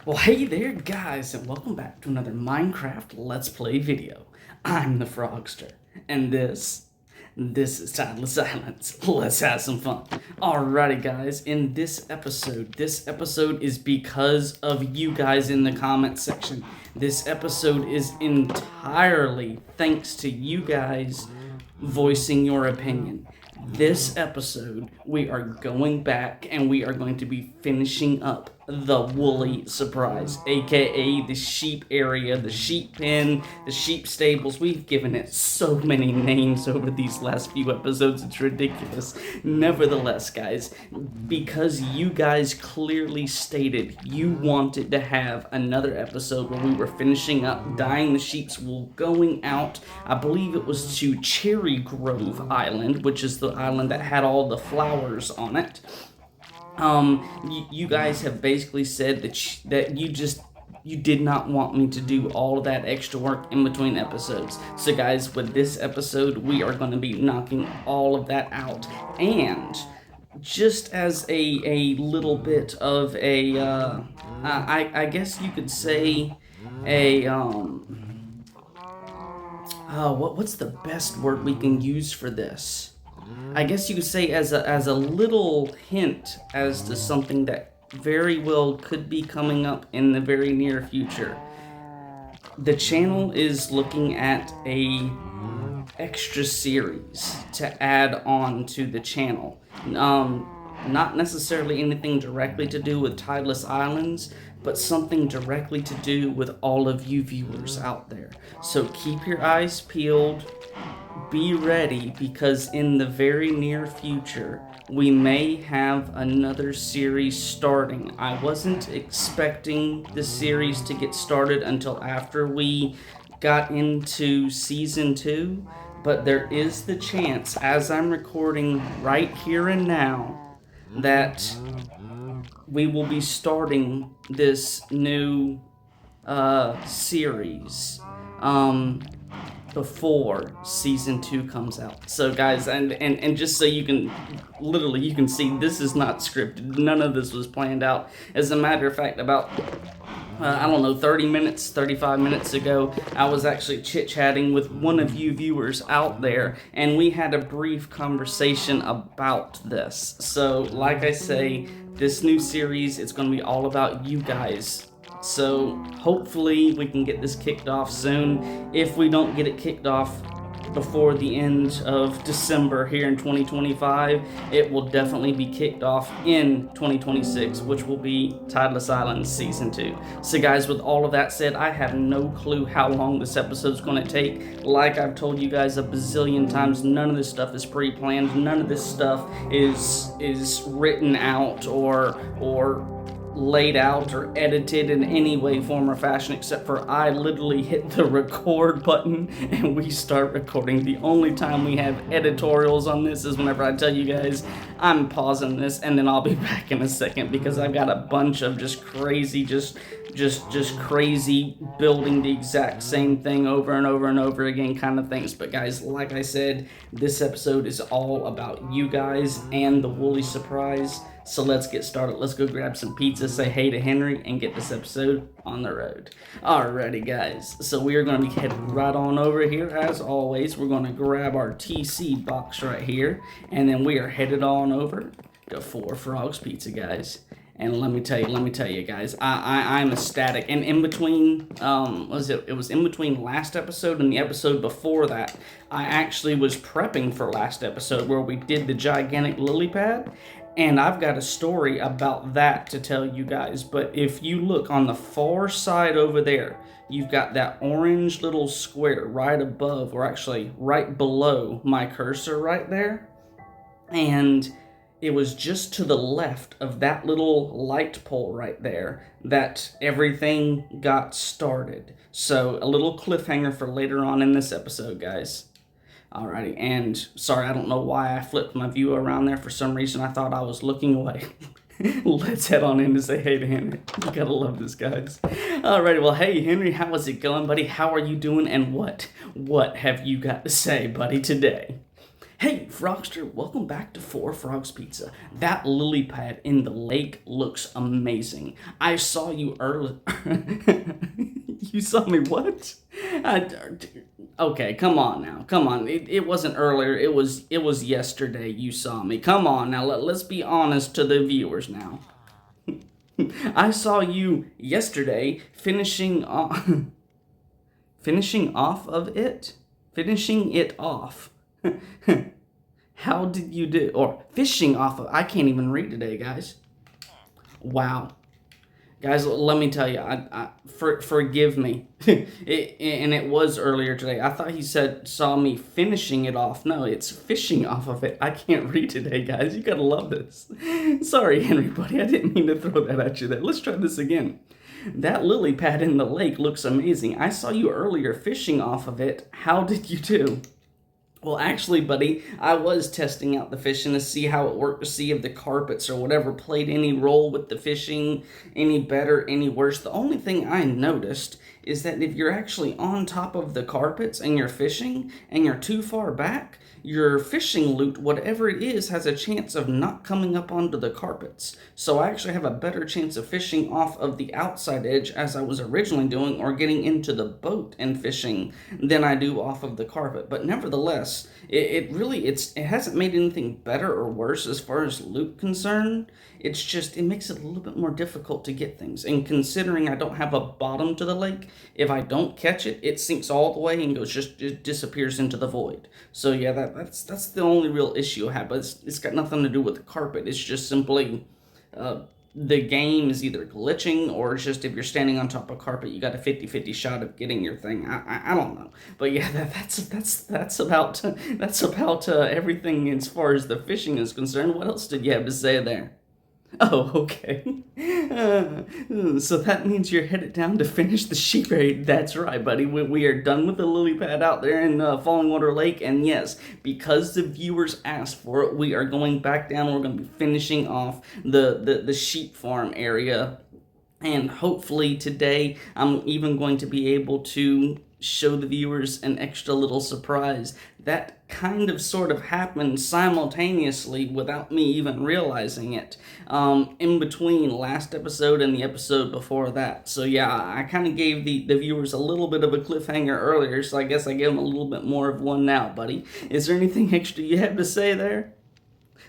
Well, hey there, guys, and welcome back to another Minecraft Let's Play video. I'm the Frogster, and this is Timeless Silence. Let's have some fun. Alrighty, guys, in this episode is because of you guys in the comment section. This episode is entirely thanks to you guys voicing your opinion. This episode, we are going back and we are going to be finishing up the woolly surprise, aka the sheep area, the sheep pen, the sheep stables. We've given it so many names over these last few episodes, it's ridiculous. Nevertheless, guys, because you guys clearly stated you wanted to have another episode where we were finishing up dyeing the sheep's wool, going out, I believe it was to Cherry Grove Island, which is the island that had all the flowers on it. You guys have basically said that you did not want me to do all of that extra work in between episodes. So guys, with this episode, we are going to be knocking all of that out. And just as a little bit of a, I guess you could say a, what's the best word we can use for this? I guess you could say as a little hint as to something that very well could be coming up in the very near future. The channel is looking at a extra series to add on to the channel. Not necessarily anything directly to do with Tideless Islands, but something directly to do with all of you viewers out there. So keep your eyes peeled. Be ready, because in the very near future, we may have another series starting. I wasn't expecting the series to get started until after we got into Season 2, but there is the chance, as I'm recording right here and now, that we will be starting this new series before Season 2 comes out. So guys, and just so you can see, this is not scripted. None of this was planned out. As a matter of fact, about I don't know, 30 minutes, 35 minutes ago, I was actually chit-chatting with one of you viewers out there, and we had a brief conversation about this. So, like I say, this new series is going to be all about you guys. So, hopefully, we can get this kicked off soon. If we don't get it kicked off before the end of December here in 2025, it will definitely be kicked off in 2026, which will be Tideless Islands Season 2. So guys, with all of that said, I have no clue how long this episode's going to take. Like I've told you guys a bazillion times, none of this stuff is pre-planned. None of this stuff is written out or laid out or edited in any way, form, or fashion, except for I literally hit the record button and we start recording. The only time we have editorials on this is whenever I tell you guys I'm pausing this, and then I'll be back in a second because I've got a bunch of just crazy, just crazy building the exact same thing over and over and over again kind of things. But guys, like I said, this episode is all about you guys and the woolly surprise. So let's get started. Let's go grab some pizza, say hey to Henry, and get this episode on the road. Alrighty, guys. So we are going to be headed right on over here. As always, we're going to grab our TC box right here, and then we are headed on over to Four Frogs Pizza, guys. And let me tell you, guys, I'm ecstatic. And in between, it was in between last episode and the episode before that, I actually was prepping for last episode where we did the gigantic lily pad. And I've got a story about that to tell you guys. But if you look on the far side over there, you've got that orange little square right above, or actually right below my cursor right there. And it was just to the left of that little light pole right there that everything got started. So a little cliffhanger for later on in this episode, guys. Alrighty, and sorry, I don't know why I flipped my view around there. For some reason, I thought I was looking away. Let's head on in to say hey to Henry. You gotta love this, guys. Alrighty, well, hey, Henry, how is it going, buddy? How are you doing, and what have you got to say, buddy, today? Hey, Frogster, welcome back to Four Frogs Pizza. That lily pad in the lake looks amazing. I saw you earlier. You saw me what? Okay, come on now. Come on. It wasn't earlier. It was yesterday you saw me. Come on now. Let's be honest to the viewers now. I saw you yesterday finishing off finishing it off. How did you do? Or fishing off of, I can't even read today, guys. Wow. Guys, let me tell you, forgive me. It was earlier today. I thought he saw me finishing it off. No, it's fishing off of it. I can't read today, guys. You gotta love this. Sorry, Henry, buddy. I didn't mean to throw that at you there. Let's try this again. That lily pad in the lake looks amazing. I saw you earlier fishing off of it. How did you do? Well, actually, buddy, I was testing out the fishing to see how it worked, to see if the carpets or whatever played any role with the fishing, any better, any worse. The only thing I noticed is that if you're actually on top of the carpets and you're fishing and you're too far back, your fishing loot, whatever it is, has a chance of not coming up onto the carpets. So I actually have a better chance of fishing off of the outside edge as I was originally doing, or getting into the boat and fishing, than I do off of the carpet. But nevertheless, it hasn't made anything better or worse as far as loot concerned. It's just, it makes it a little bit more difficult to get things. And considering I don't have a bottom to the lake, if I don't catch it, it sinks all the way and it disappears into the void. So yeah, that's the only real issue I have. But it's got nothing to do with the carpet. It's just simply the game is either glitching, or it's just if you're standing on top of carpet, you got a 50-50 shot of getting your thing. I don't know, but yeah, that's about everything as far as the fishing is concerned. What else did you have to say there? Oh, okay. So that means you're headed down to finish the sheep raid. That's right, buddy. We are done with the lily pad out there in Falling Water Lake. And yes, because the viewers asked for it, we are going back down. We're going to be finishing off the sheep farm area. And hopefully today, I'm even going to be able to show the viewers an extra little surprise that kind of sort of happened simultaneously without me even realizing it, in between last episode and the episode before that. So yeah, I kind of gave the viewers a little bit of a cliffhanger earlier, so I guess I give them a little bit more of one now, buddy. Is there anything extra you have to say there?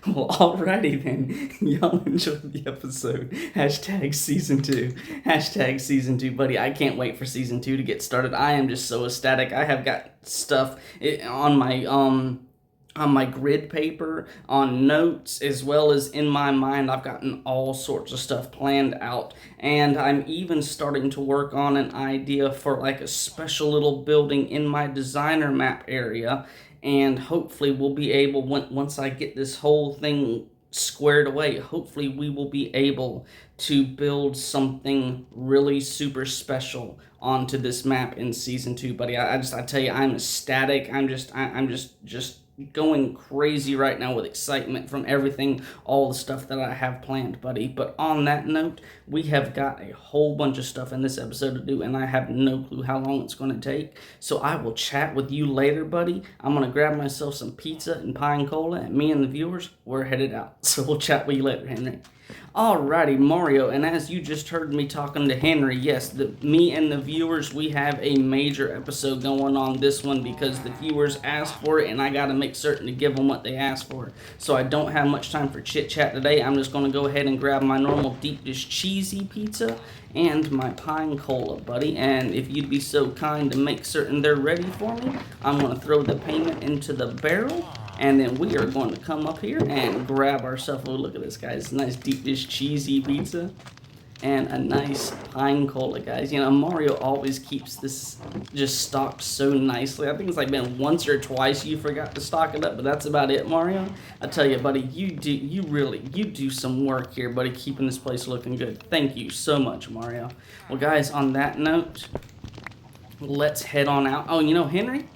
Well, alrighty then. Y'all enjoyed the episode. Hashtag season 2. Hashtag season 2, buddy. I can't wait for season 2 to get started. I am just so ecstatic. I have got stuff on my grid paper, on notes, as well as in my mind. I've gotten all sorts of stuff planned out, and I'm even starting to work on an idea for like a special little building in my designer map area. And hopefully we'll be able, once I get this whole thing squared away, hopefully we will be able to build something really super special onto this map in season 2, buddy. I tell you, I'm ecstatic. I'm just going crazy right now with excitement from everything, all the stuff that I have planned, buddy. But on that note, we have got a whole bunch of stuff in this episode to do, and I have no clue how long it's going to take. So I will chat with you later, buddy. I'm going to grab myself some pizza and pine cola, and me and the viewers, we're headed out. So we'll chat with you later, Henry. Alrighty, Mario, and as you just heard me talking to Henry, yes, me and the viewers, we have a major episode going on this one because the viewers asked for it, and I gotta make certain to give them what they asked for. So I don't have much time for chit-chat today. I'm just gonna go ahead and grab my normal deep dish cheesy pizza and my pine cola, buddy. And if you'd be so kind to make certain they're ready for me, I'm gonna throw the payment into the barrel. And then we are going to come up here and grab ourselves, oh, look at this, guys, nice deep dish cheesy pizza and a nice pine cola, guys. You know, Mario always keeps this just stocked so nicely. I think it's like been once or twice you forgot to stock it up, but that's about it, Mario. I tell you, buddy, you do some work here, buddy, keeping this place looking good. Thank you so much, Mario. Well, guys, on that note, let's head on out. Oh, you know, Henry?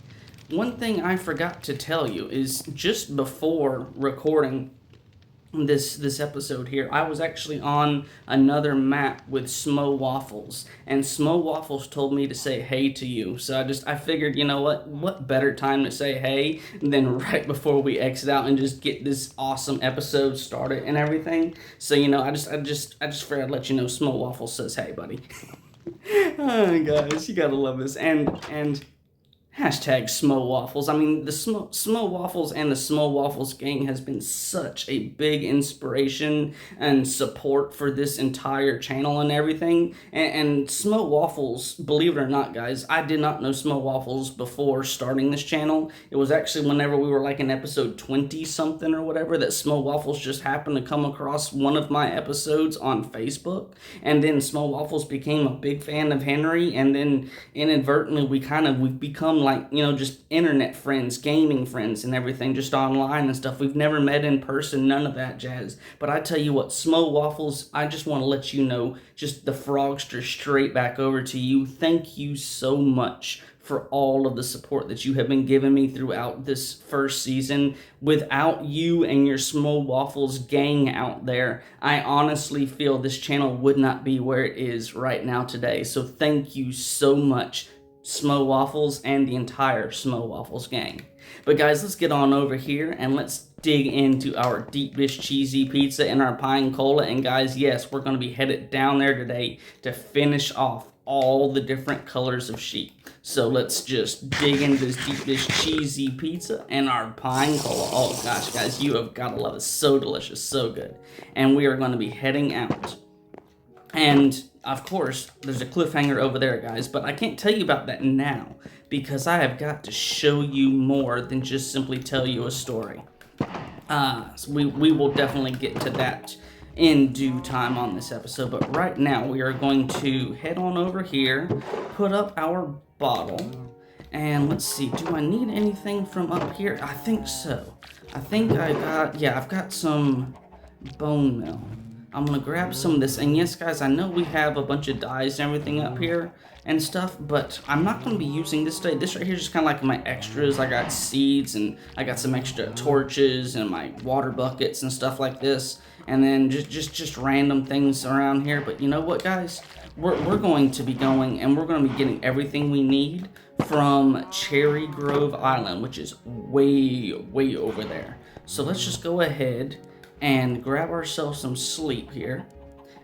One thing I forgot to tell you is just before recording this episode here, I was actually on another map with Smo Waffles, and Smo Waffles told me to say hey to you. So I figured, you know what better time to say hey than right before we exit out and just get this awesome episode started and everything. So I just figured I'd let you know Smo Waffles says hey, buddy. Oh, guys, you gotta love this. And hashtag Smo Waffles. I mean, the Smo Waffles and the Smo Waffles gang has been such a big inspiration and support for this entire channel and everything. And Smo Waffles, believe it or not, guys, I did not know Smo Waffles before starting this channel. It was actually whenever we were like in episode 20-something or whatever that Smo Waffles just happened to come across one of my episodes on Facebook. And then Smo Waffles became a big fan of Henry, and then inadvertently we've become like, just internet friends, gaming friends and everything, just online and stuff. We've never met in person, none of that jazz. But I tell you what, Smo Waffles, I just want to let you know, just the frogster straight back over to you. Thank you so much for all of the support that you have been giving me throughout this first season. Without you and your Smo Waffles gang out there, I honestly feel this channel would not be where it is right now today. So thank you so much, Smo Waffles and the entire Smo Waffles gang. But guys, let's get on over here and let's dig into our deep dish cheesy pizza and our pine cola. And guys, yes, we're going to be headed down there today to finish off all the different colors of sheep. So let's just dig into this deep dish cheesy pizza and our pine cola. Oh gosh, guys, you have got to love it. So delicious, so good. And we are going to be heading out. And of course, there's a cliffhanger over there, guys, but I can't tell you about that now because I have got to show you more than just simply tell you a story. So we will definitely get to that in due time on this episode, but right now we are going to head on over here, put up our bottle, and let's see, do I need anything from up here? I think so. I think I've got some bone meal. I'm gonna grab some of this, and yes guys, I know we have a bunch of dyes and everything up here and stuff, but I'm not gonna be using this today. This right here is just kind of like my extras. I got seeds, and I got some extra torches, and my water buckets and stuff like this, and then just random things around here. But you know what, guys? We're going to be going, and we're going to be getting everything we need from Cherry Grove Island, which is way over there. So let's just go ahead and grab ourselves some sleep here.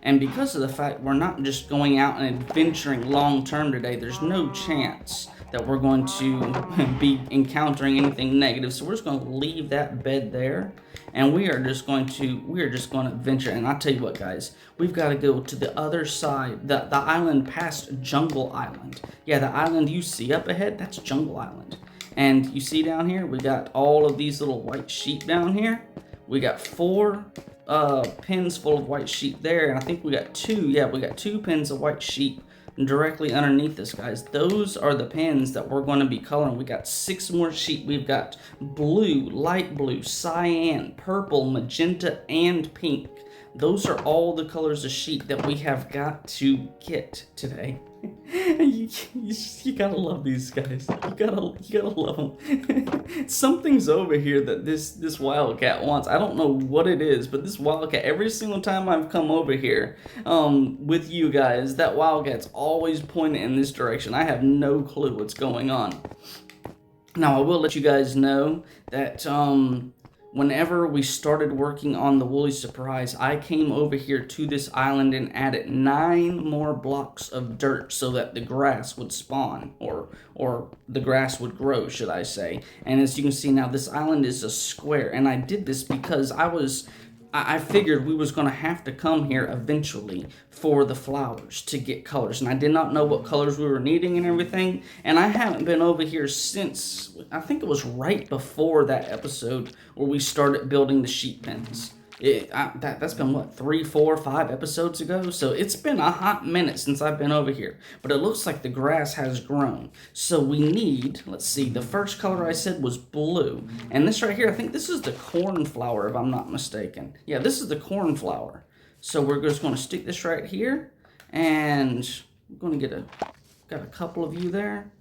And because of the fact we're not just going out and adventuring long term today, there's no chance that we're going to be encountering anything negative. So we're just going to leave that bed there, and we are just going to venture. And I'll tell you what, guys, we've got to go to the other side, the island past Jungle Island. Yeah, the island you see up ahead, that's Jungle Island. And you see down here, we got all of these little white sheep down here. We got 4 pins full of white sheep there, and I think we got 2. Yeah, we got 2 pins of white sheep directly underneath this, guys. Those are the pins that we're going to be coloring. We got 6 more sheep. We've got blue, light blue, cyan, purple, magenta, and pink. Those are all the colors of sheep that we have got to get today. you gotta love these guys. You gotta love them. Something's over here that this wildcat wants. I don't know what it is, but this wildcat, every single time I've come over here with you guys, that wildcat's always pointing in this direction. I have no clue what's going on. Now, I will let you guys know that whenever we started working on the Woolly Surprise, I came over here to this island and added 9 more blocks of dirt so that the grass would spawn, or the grass would grow, should I say. And as you can see now, this island is a square, and I did this because I figured we was going to have to come here eventually for the flowers to get colors. And I did not know what colors we were needing and everything. And I haven't been over here since, I think it was right before that episode where we started building the sheep pens. That's been, what, 3, 4, 5 episodes ago? So it's been a hot minute since I've been over here. But it looks like the grass has grown. So we need, let's see, the first color I said was blue. And this right here, I think this is the cornflower, if I'm not mistaken. Yeah, this is the cornflower. So we're just going to stick this right here. And we're going to got a couple of you there.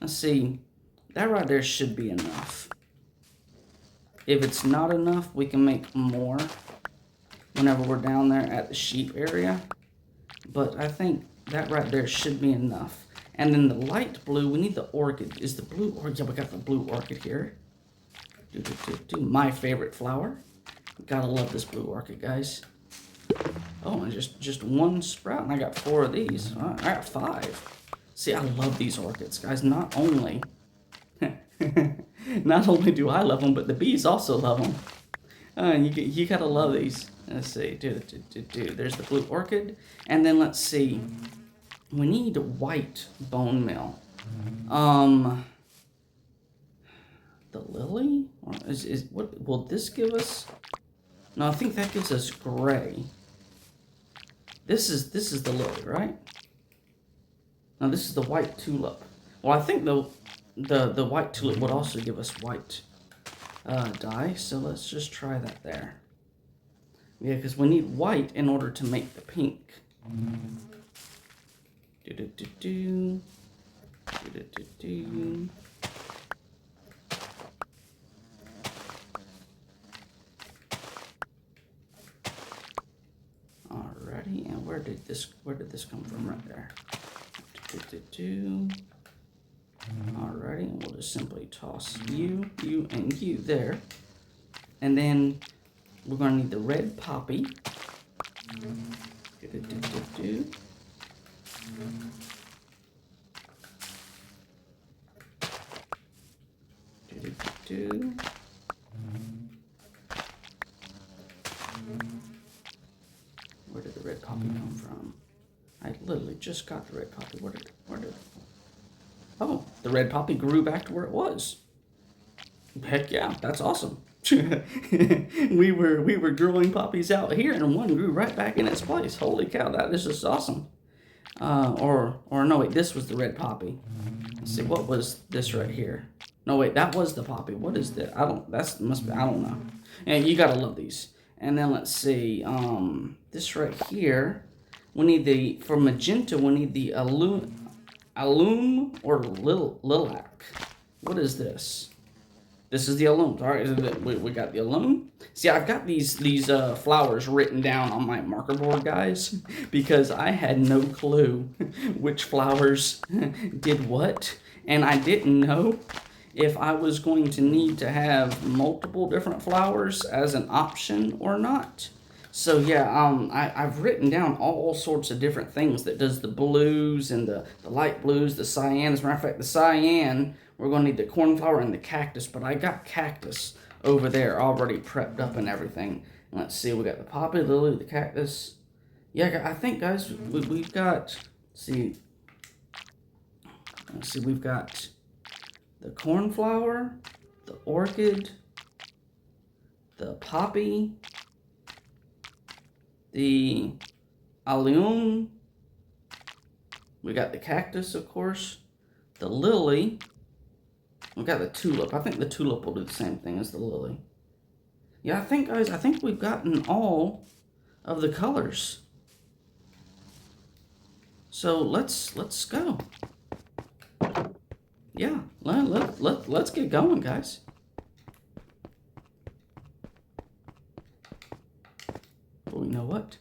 Let's see, that right there should be enough. If it's not enough, we can make more whenever we're down there at the sheep area. But I think that right there should be enough. And then the light blue, we need the orchid. Is the blue orchid? Yeah, we got the blue orchid here. My favorite flower. Gotta love this blue orchid, guys. Oh, and just one sprout, and I got 4 of these. I got 5. See, I love these orchids, guys. Not only do I love them, but the bees also love them. You gotta love these. Let's see. There's the blue orchid, and then let's see. We need white bone meal. The lily? Or what will this give us? No, I think that gives us gray. This is the lily, right? No, this is the white tulip. Well, I think the white tulip would also give us white dye. So let's just try that there. Yeah, because we need white in order to make the pink. Alrighty, and where did this come from right there? Alrighty, and we'll just simply toss you, and you there. And then we're gonna need the red poppy. Where did the red poppy come from? I literally just got the red poppy. Where did Oh, the red poppy grew back to where it was. Heck yeah, that's awesome. we were growing poppies out here, and one grew right back in its place. Holy cow, that is just awesome. Or no, wait, this was the red poppy. Let's see, what was this right here? No, wait, that was the poppy. What is that? I don't know. And you gotta love these. And then let's see, this right here, we need for magenta, we need the alum or lilac. What is this? This is the alum. All right, we got the alum. See, I've got these flowers written down on my marker board, guys, because I had no clue which flowers did what, and I didn't know if I was going to need to have multiple different flowers as an option or not. So yeah, I've written down all sorts of different things that does the blues and the light blues, the cyan. As a matter of fact, the cyan, we're going to need the cornflower and the cactus, but I got cactus over there already prepped up and everything. Let's see, we got the poppy, lily, the cactus. Yeah, I think, guys, we've got, let's see, we've got the cornflower, the orchid, the poppy, the allium, we got the cactus, of course, the lily, we got the tulip. I think the tulip will do the same thing as the lily. Yeah, I think, guys, we've gotten all of the colors. So let's go. Yeah, let's get going, guys. Well, you know what?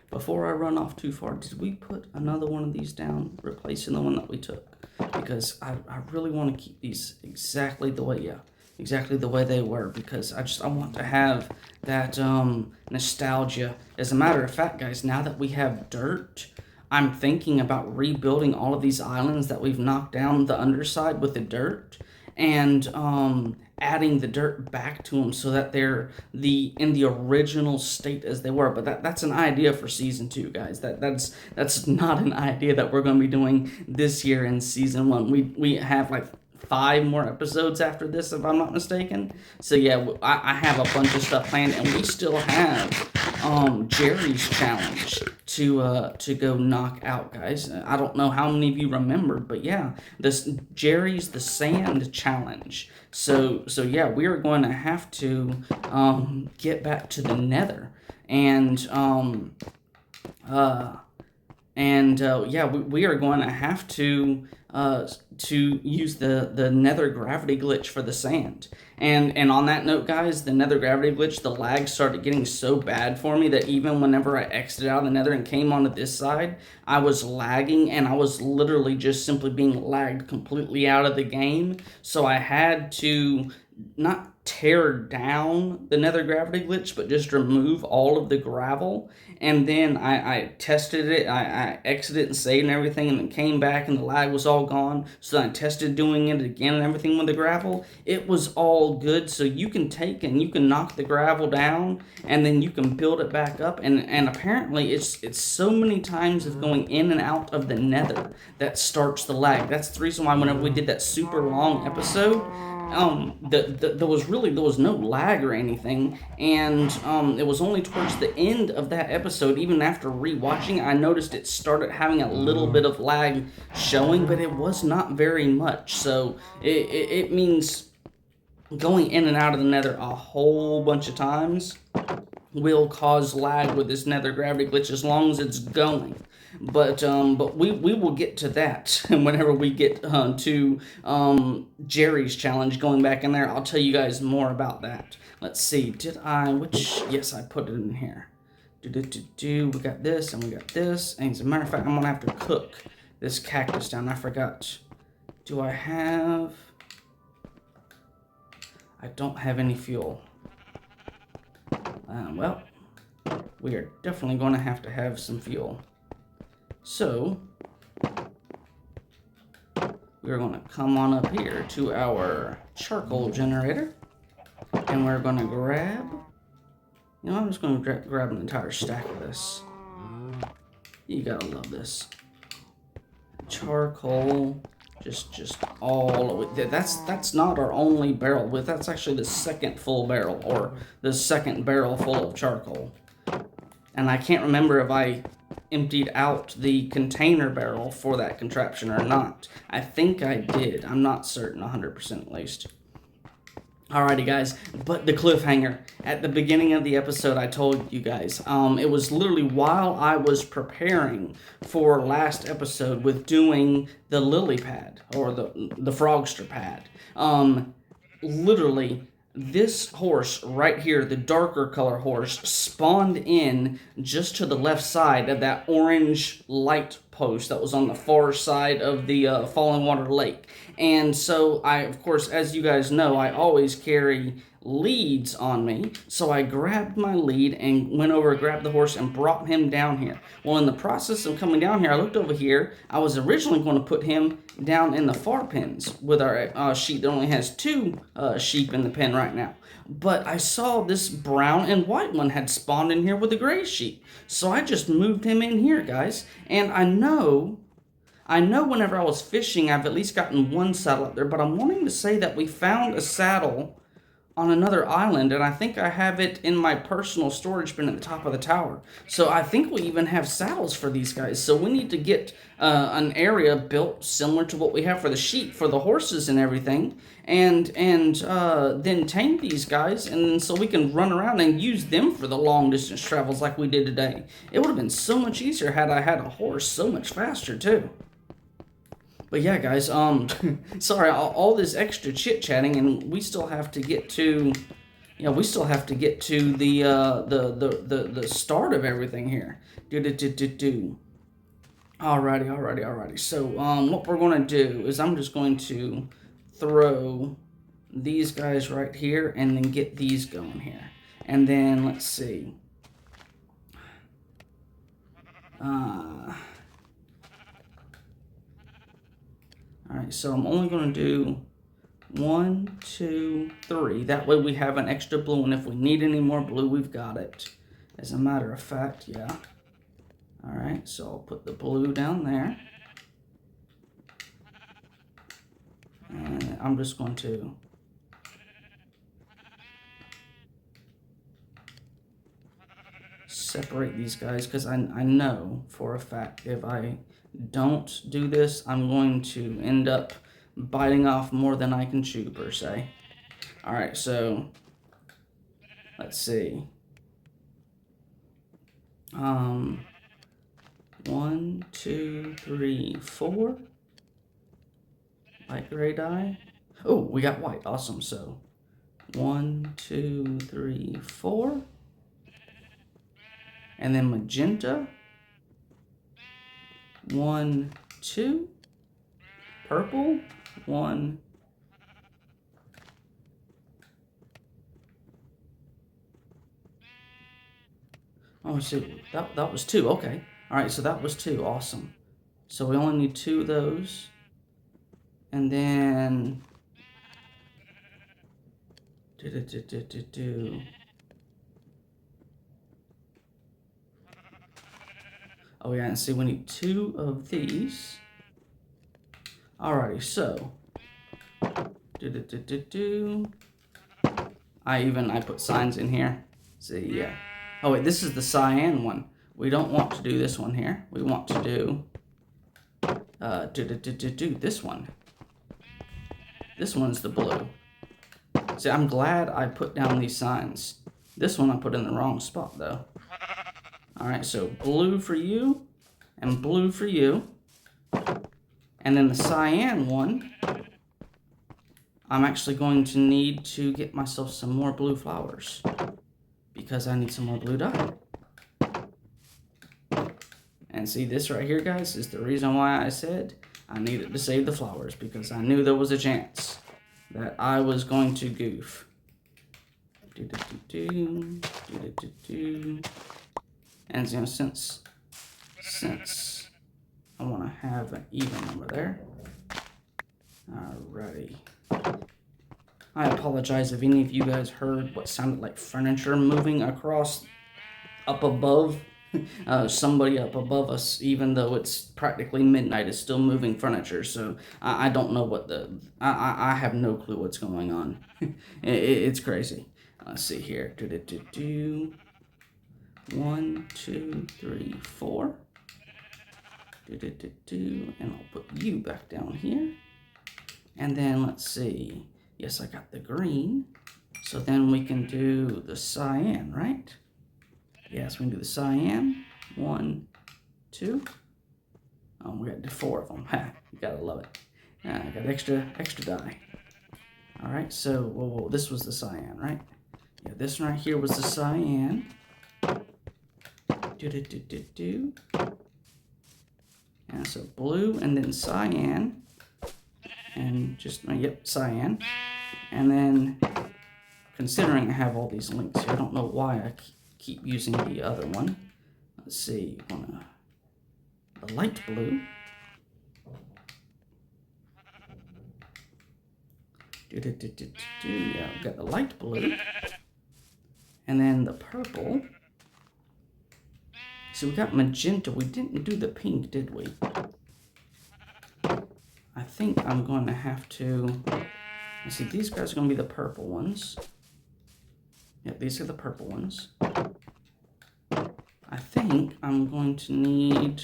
Before I run off too far, did we put another one of these down, replacing the one that we took? Because I really want to keep these exactly the way they were, because I want to have that nostalgia. As a matter of fact, guys, now that we have dirt, I'm thinking about rebuilding all of these islands that we've knocked down the underside with the dirt, and adding the dirt back to them so that they're in the original state as they were. But that's an idea for season 2, guys. That's not an idea that we're going to be doing this year in season 1. We have like 5 more episodes after this, if I'm not mistaken. So yeah, I have a bunch of stuff planned, and we still have Jerry's challenge to go knock out, guys. I don't know how many of you remembered, but yeah, this Jerry's the Sand challenge. So yeah, we are going to have to get back to the Nether and And yeah, we are going to have to use the nether gravity glitch for the sand. And on that note, guys, the nether gravity glitch, the lag started getting so bad for me that even whenever I exited out of the nether and came onto this side, I was lagging, and I was literally just simply being lagged completely out of the game. So I had to not tear down the nether gravity glitch, but just remove all of the gravel. And then I tested it, I exited and saved and everything, and then came back and the lag was all gone. So then I tested doing it again and everything with the gravel. It was all good. So you can take and you can knock the gravel down, and then you can build it back up. And apparently it's so many times of going in and out of the nether that starts the lag. That's the reason why whenever we did that super long episode, there was no lag or anything, and it was only towards the end of that episode, even after rewatching, I noticed it started having a little bit of lag showing, but it was not very much. So it means going in and out of the nether a whole bunch of times will cause lag with this nether gravity glitch as long as it's going. But we will get to that whenever we get to Jerry's challenge. Going back in there, I'll tell you guys more about that. Let's see, yes, I put it in here. We got this and we got this. And as a matter of fact, I'm gonna have to cook this cactus down. I forgot. I don't have any fuel. Well, we are definitely going to have some fuel. So, we're going to come on up here to our charcoal generator, and we're going to grab, I'm just going to grab an entire stack of this. You gotta love this. Charcoal, just all of it. That's not our only barrel. That's actually the second full barrel, or the second barrel full of charcoal. And I can't remember if I emptied out the container barrel for that contraption or not. I think I did. I'm not certain, 100% at least. Alrighty, guys, but the cliffhanger. At the beginning of the episode, I told you guys, it was literally while I was preparing for last episode with doing the lily pad, or the frogster pad. Literally, this horse right here, the darker color horse, spawned in just to the left side of that orange light post that was on the far side of the Falling Water Lake. And so I, of course, as you guys know, I always carry leads on me. So I grabbed my lead and went over, grabbed the horse, and brought him down here. Well, in the process of coming down here, I looked over here. I was originally going to put him down in the far pens with our sheep that only has 2 sheep in the pen right now. But I saw this brown and white one had spawned in here with a gray sheep. So I just moved him in here, guys. And I know whenever I was fishing, I've at least gotten one saddle up there, but I'm wanting to say that we found a saddle on another island, and I think I have it in my personal storage bin at the top of the tower. So I think we even have saddles for these guys. So we need to get an area built similar to what we have for the sheep, for the horses and everything, and then tame these guys, and so we can run around and use them for the long distance travels like we did today. It would have been so much easier had I had a horse, so much faster too. But yeah, guys, sorry, all this extra chit-chatting, and we still have to get to, the start of everything here. Alrighty. So, what we're going to do is I'm just going to throw these guys right here, and then get these going here. And then, let's see. Alright, so I'm only going to do 1, 2, 3. That way we have an extra blue, and if we need any more blue, we've got it. As a matter of fact, yeah. Alright, so I'll put the blue down there. And I'm just going to separate these guys, because I know for a fact if I don't do this, I'm going to end up biting off more than I can chew, per se. Alright, so let's see. 1, 1, 2, 3, 4. Light gray dye. Oh, we got white. Awesome. So 1, 2, 3, 4. And then magenta. 1, 2. Purple. 1. Oh, see, that was 2. Okay. All right, so that was 2. Awesome. So we only need 2 of those. And then oh yeah, and see, we need 2 of these. Alrighty, so I put signs in here. See, yeah. Oh wait, this is the cyan one. We don't want to do this one here. We want to do this one. This one's the blue. See, I'm glad I put down these signs. This one I put in the wrong spot though. Alright, so blue for you, and blue for you. And then the cyan one, I'm actually going to need to get myself some more blue flowers, because I need some more blue dye. And see, this right here, guys, is the reason why I said I needed to save the flowers, because I knew there was a chance that I was going to goof. And you know, since I want to have an even number there. Alrighty. I apologize if any of you guys heard what sounded like furniture moving across up above. Somebody up above us, even though it's practically midnight, is still moving furniture. So I don't know what I have no clue what's going on. It's crazy. Let's see here. 1, 2, 3, 4. And I'll put you back down here. And then let's see. Yes, I got the green. So then we can do the cyan, right? Yes, we can do the cyan. 1, 2. Oh, we got 4 of them. Ha, you gotta love it. I got extra dye. All right, so whoa, this was the cyan, right? Yeah, this one right here was the cyan. And so blue, and then cyan, and just yep, cyan. And then, considering I have all these links here, I don't know why I keep using the other one. Let's see, the light blue. Yeah, I've got the light blue. And then the purple. So we got magenta. We didn't do the pink, did we? I think I'm going to have to... Let's see, these guys are going to be the purple ones. Yep, these are the purple ones. I think I'm going to need...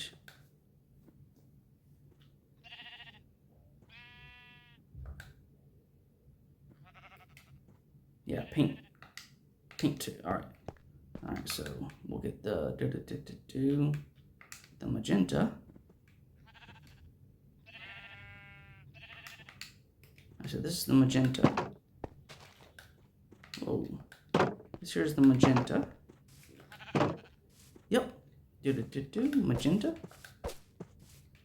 Yeah, pink. Pink too. All right. All right, so we'll get the magenta. So this is the magenta. Whoa. This here's the magenta. Yep. Magenta.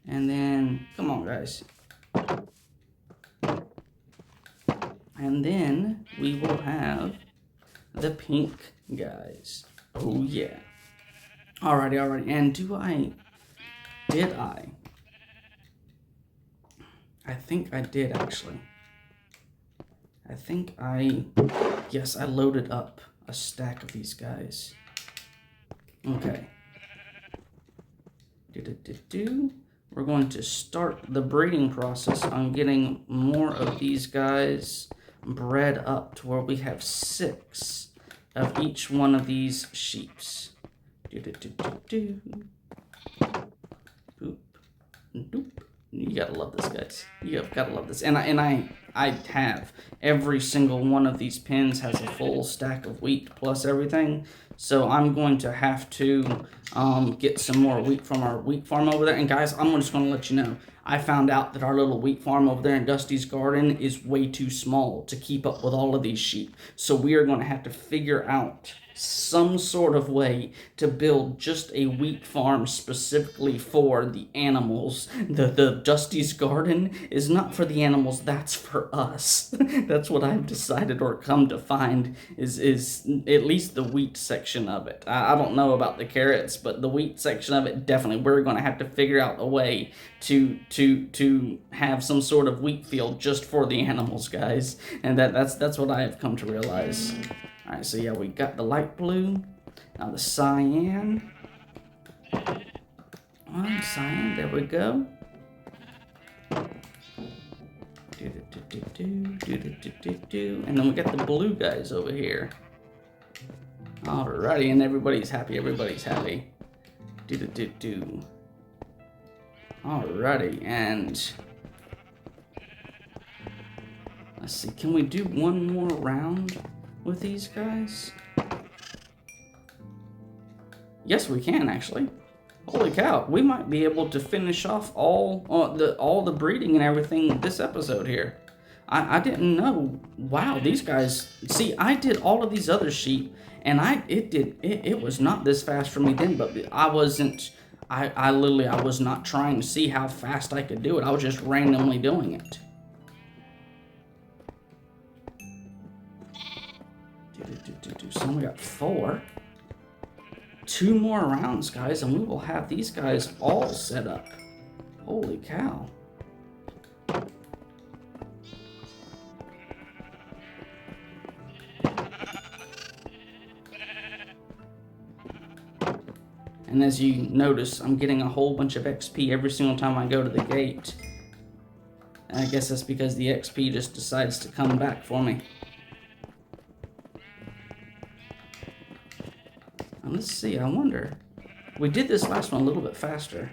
And then, come on, guys. And then we will have the pink guys. Oh yeah. Alrighty. And did I think I did actually. Yes, I loaded up a stack of these guys. Okay. We're going to start the breeding process on getting more of these guys bred up to where we have 6 of each one of these sheeps. Boop. Doop. You gotta love this, guys. You gotta love this. And I I have. Every single one of these pins has a full stack of wheat plus everything. So I'm going to have to get some more wheat from our wheat farm over there. And guys, I'm just going to let you know, I found out that our little wheat farm over there in Dusty's garden is way too small to keep up with all of these sheep. So we are going to have to figure out some sort of way to build just a wheat farm specifically for the animals. The Dusty's garden is not for the animals, that's for us. That's what I've decided or come to find is at least the wheat section of it. I don't know about the carrots, but the wheat section of it, definitely we're going to have to figure out a way to have some sort of wheat field just for the animals, guys. And that's what I have come to realize. All right, so yeah, we got the light blue, now the cyan. Cyan, there we go. And then we got the blue guys over here. Alrighty, and everybody's happy, everybody's happy. Alrighty, and let's see, can we do one more round with these guys? Yes, we can actually. Holy cow, we might be able to finish off all the breeding and everything this episode here. I didn't know. Wow, these guys. See, I did all of these other sheep, and it was not this fast for me then. But I wasn't. I literally was not trying to see how fast I could do it. I was just randomly doing it. So we got 4. 2 more rounds, guys, and we will have these guys all set up. Holy cow. And as you notice, I'm getting a whole bunch of XP every single time I go to the gate. And I guess that's because the XP just decides to come back for me. Let's see, I wonder. We did this last one a little bit faster.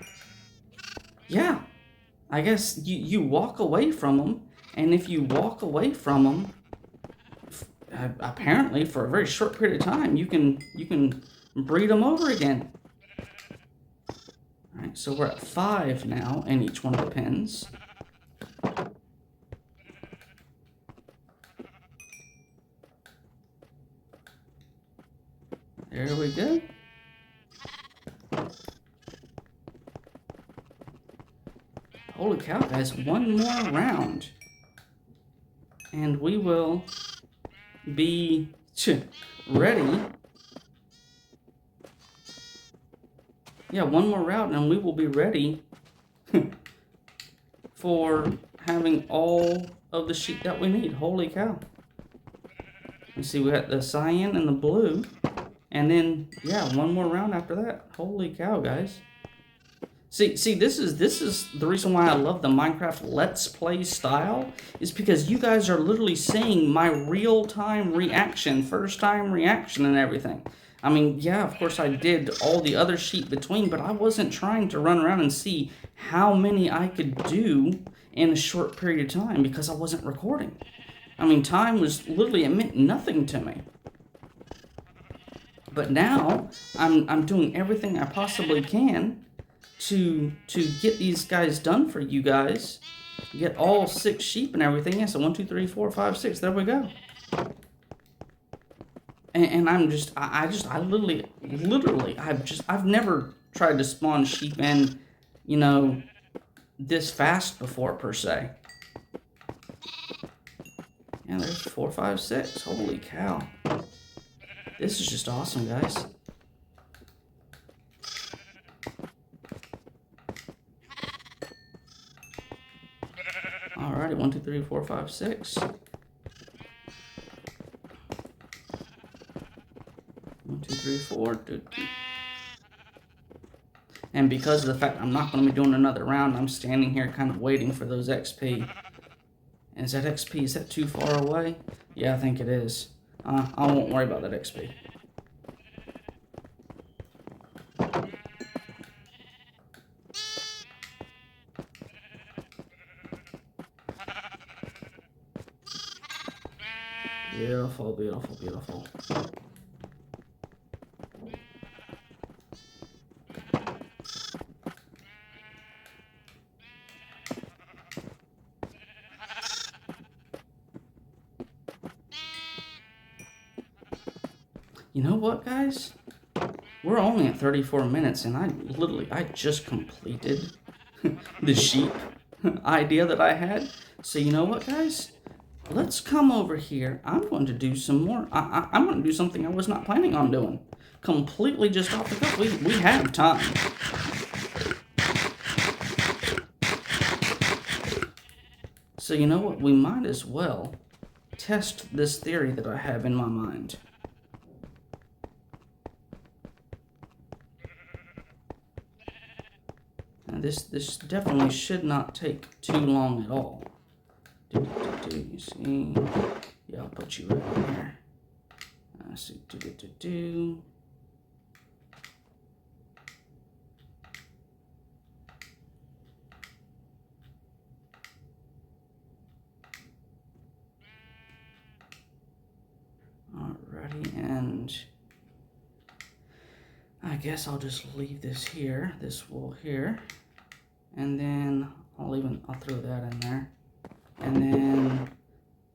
Yeah, I guess you walk away from them, and if you walk away from them, apparently for a very short period of time, you can breed them over again. All right, so we're at 5 now in each one of the pens. There we go. Holy cow, guys, one more round. And we will be ready. Yeah, one more round and we will be ready for having all of the sheep that we need. Holy cow. Let's see, we got the cyan and the blue. And then, yeah, one more round after that. Holy cow, guys. See, this is the reason why I love the Minecraft Let's Play style, is because you guys are literally seeing my real-time reaction, first-time reaction and everything. I mean, yeah, of course I did all the other sheep between, but I wasn't trying to run around and see how many I could do in a short period of time because I wasn't recording. I mean, time was literally, it meant nothing to me. But now, I'm doing everything I possibly can to get these guys done for you guys. Get all 6 sheep and everything. Yeah, so 1, 2, 3, 4, 5, 6. There we go. And I'm just, I literally, I've never tried to spawn sheep in, you know, this fast before, per se. Yeah, there's 4, 5, 6. Holy cow. This is just awesome, guys. Alrighty, 1, 2, 3, 4, 5, 6. 1, 2, 3, 4. And because of the fact I'm not going to be doing another round, I'm standing here kind of waiting for those XP. And is that XP, is that too far away? Yeah, I think it is. I won't worry about that XP. Beautiful, beautiful, beautiful. You know what, guys? We're only at 34 minutes, and I just completed the sheep idea that I had. So you know what, guys? Let's come over here. I'm going to do some more. I'm going to do something I was not planning on doing. Completely just off the cuff. We have time. So you know what? We might as well test this theory that I have in my mind. Now this definitely should not take too long at all. You see? Yeah, I'll put you right in here. I see. Alrighty, and I guess I'll just leave this here, this wool here, and then I'll throw that in there, and then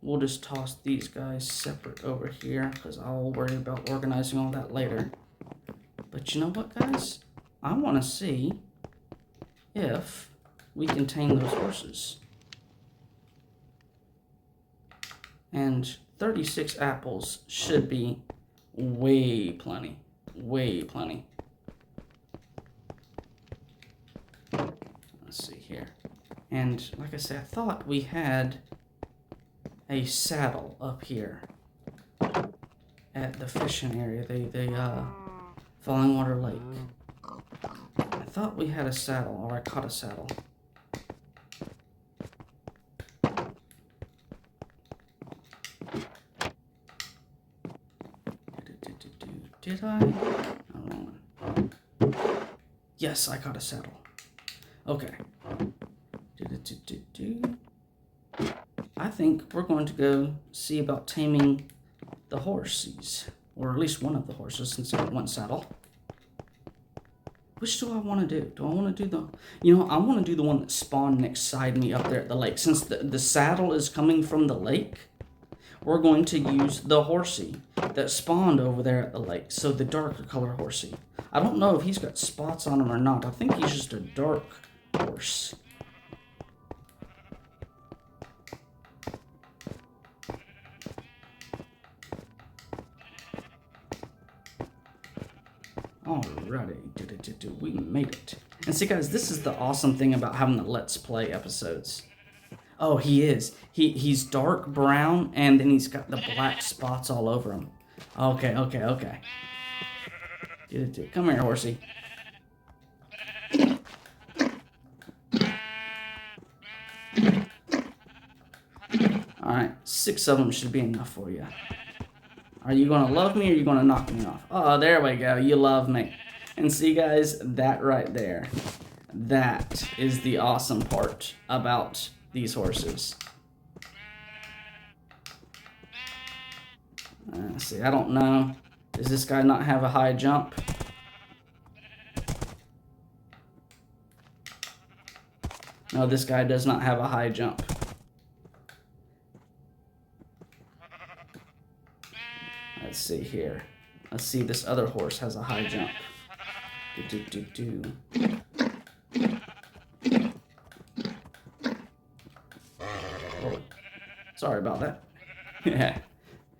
we'll just toss these guys separate over here because I'll worry about organizing all that later. But you know what, guys? I want to see if we can tame those horses. And 36 apples should be way plenty. Way plenty. Let's see here. And like I said, I thought we had a saddle up here at the fishing area, the Falling Water Lake. I thought we had a saddle, or I caught a saddle. Did I? Wrong one. Yes, I caught a saddle. Okay. I think we're going to go see about taming the horses, or at least one of the horses, since I got one saddle. Which do I want to do? Do I want to do I want to do the one that spawned next side me up there at the lake. Since the saddle is coming from the lake, we're going to use the horsey that spawned over there at the lake. So the darker color horsey. I don't know if he's got spots on him or not. I think he's just a dark horse. Alrighty, we made it. And see, guys, this is the awesome thing about having the Let's Play episodes. Oh, he is. He's dark brown, and then he's got the black spots all over him. Okay. Come here, horsey. Alright, 6 of them should be enough for you. Are you going to love me, or are you going to knock me off? Oh, there we go. You love me. And see, guys, that right there. That is the awesome part about these horses. See, I don't know. Does this guy not have a high jump? No, this guy does not have a high jump. Let's see here. Let's see, this other horse has a high jump. Oh, sorry about that. Yeah,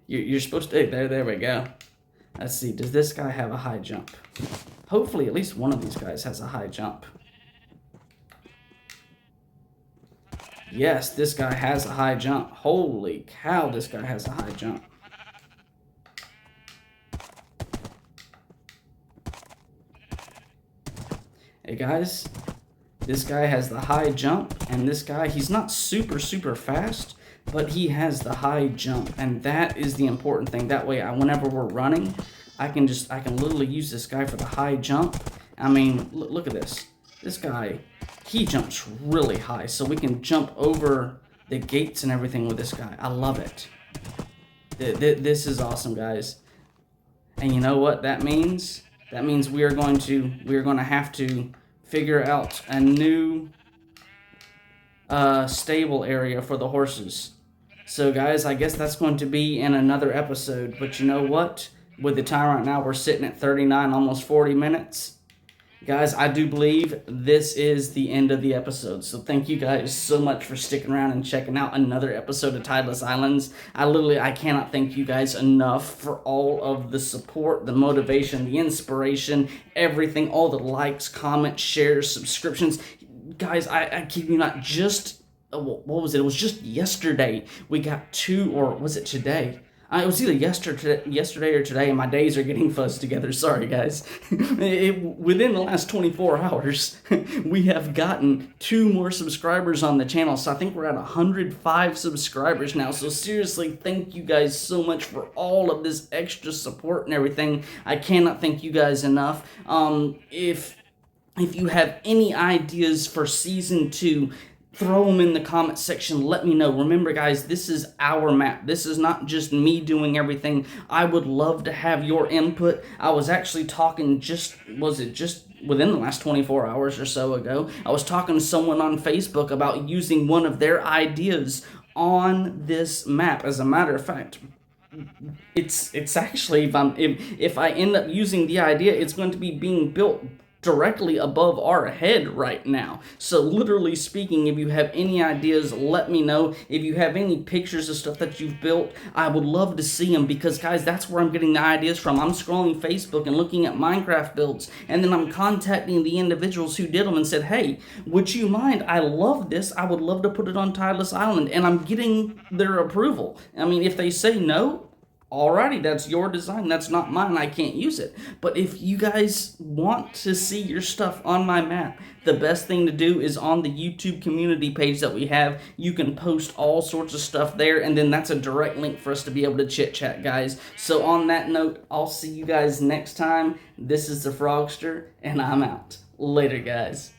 you're supposed to. There we go. Let's see. Does this guy have a high jump? Hopefully, at least one of these guys has a high jump. Yes, this guy has a high jump. Holy cow, this guy has a high jump. Hey guys, this guy has the high jump, and this guy, he's not super fast, but he has the high jump, and that is the important thing. That way, whenever we're running, I can literally use this guy for the high jump. I mean, look at this. This guy, he jumps really high, so we can jump over the gates and everything with this guy. I love it. This is awesome, guys. And you know what that means? That means we are going to have to figure out a new stable area for the horses. So guys, I guess that's going to be in another episode. But you know what? With the time right now, we're sitting at 39, almost 40 minutes. Guys, I do believe this is the end of the episode. So thank you guys so much for sticking around and checking out another episode of Tideless Islands. I cannot thank you guys enough for all of the support, the motivation, the inspiration, everything, all the likes, comments, shares, subscriptions. Guys, I kid you not, just, what was it? It was just yesterday we got 2, or was it today? It was either yesterday or today, and my days are getting fuzzed together. Sorry, guys. Within the last 24 hours, we have gotten 2 more subscribers on the channel. So I think we're at 105 subscribers now. So seriously, thank you guys so much for all of this extra support and everything. I cannot thank you guys enough. If you have any ideas for Season 2, throw them in the comment section. Let me know. Remember, guys, this is our map. This is not just me doing everything. I would love to have your input. I was actually talking just within the last 24 hours or so ago, I was talking to someone on Facebook about using one of their ideas on this map. As a matter of fact, it's actually, if I end up using the idea, it's going to be being built directly above our head right now. So literally speaking, if you have any ideas, let me know. If you have any pictures of stuff that you've built, I would love to see them, because guys, that's where I'm getting the ideas from. I'm scrolling Facebook and looking at Minecraft builds, and then I'm contacting the individuals who did them and said, hey, would you mind? I love this. I would love to put it on Tideless Island, and I'm getting their approval. I mean, if they say no, alrighty, that's your design, that's not mine, I can't use it. But if you guys want to see your stuff on my map, the best thing to do is on the YouTube community page that we have. You can post all sorts of stuff there, and then that's a direct link for us to be able to chit chat, guys. So on that note, I'll see you guys next time. This is the Frogster, and I'm out. Later, guys.